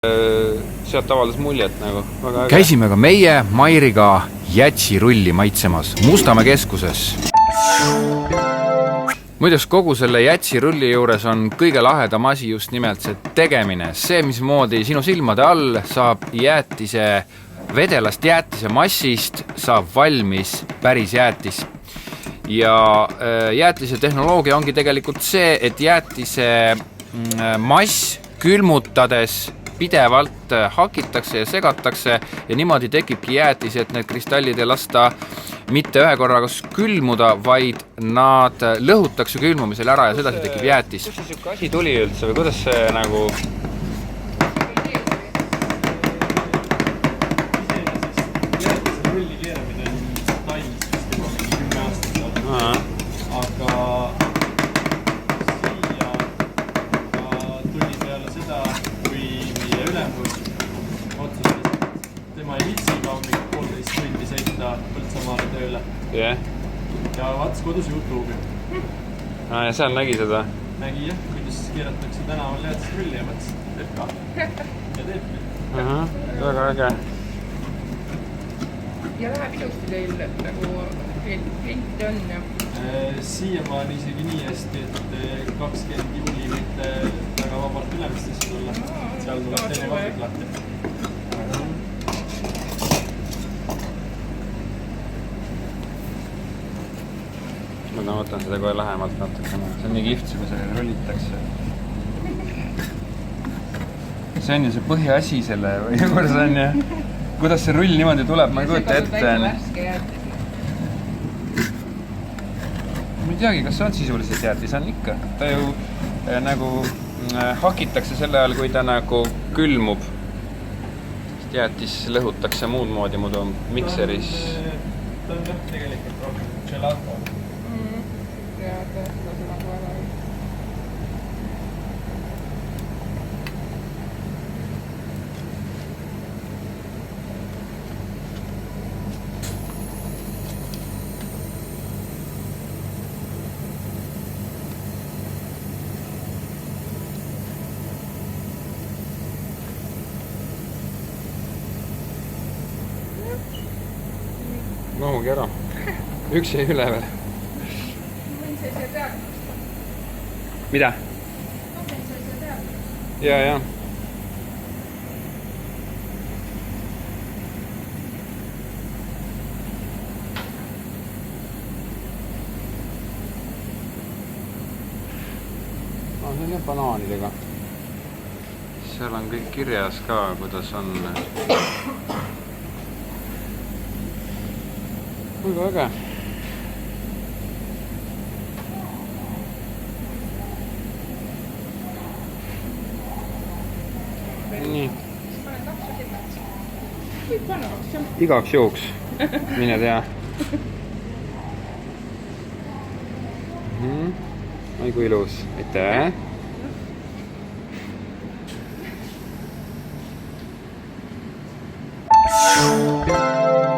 sealt avaldas muljet nagu väga äge. Käisime ka meie Mairiga jätsirulli maitsemas Mustamäe keskuses. Muideks kogu selle jätsirulli juures on kõige lahedam asi just nimelt see tegemine. See, mismoodi sinu silmade all saab jäätise vedelast jäätise massist saab valmis päris jäätis. Ja jäätise tehnoloogia ongi tegelikult see, et jäätise mass külmutades pidevalt hakitakse ja segatakse ja niimoodi tekibki jäätis, et need kristallid ei lasta mitte ühe korraga külmuda, vaid nad lõhutakse külmumisel ära ja sedasi tekib jäätis. Kus see siuke asi tuli üldse või kuidas see nagu... Rulli keeramine on Tainis vist juba mingi 10 aastat aga siia tuli peale seda, kui meie ülemus otsustas, et tema ei vitsi ka mingi 1,5 tundi sõita Põltsamaale tööle ja vaatas kodus YouTube'i ja seal nägi seda? Nägi jah, kuidas keeratakse tänaval jäätist rulli ja mõtles, et ka ja teebki väga äge. Ja läheb ilusti teil nagu klient on ja... Siiamaani isegi nii hästi, et 20 juuli võite väga vabalt ülemistesse tulla. Seal tuleb teine kohvik lahti. Ma võtan seda kohe lähemalt natukene. See on nii kihvt, kui see rullitakse. See on ju see põhiasi selle või kuidas on ja... Kuidas see rull niimoodi tuleb, ma ei kujuta ette. Ma ei teagi, kas see on sisuliselt jäätis, on ikka. Ta ju nagu hakitakse selle ajal, kui ta nagu külmub. Jäätis lõhutakse muud moodi muidu mikseris. Ta on jah tegelikult rohkem gelato. Ja tõesta seda kohe. Mahugi ära. Üks jäi üle veel. Võin see siia teada. Mida? Võin see siia teada. Ja. See on jah banaanidega. Seal on kõik kirjas ka, kuidas on... Väga äge. Nii. Igaks juhuks. Mine tea. Oi kui ilus. Aitäh.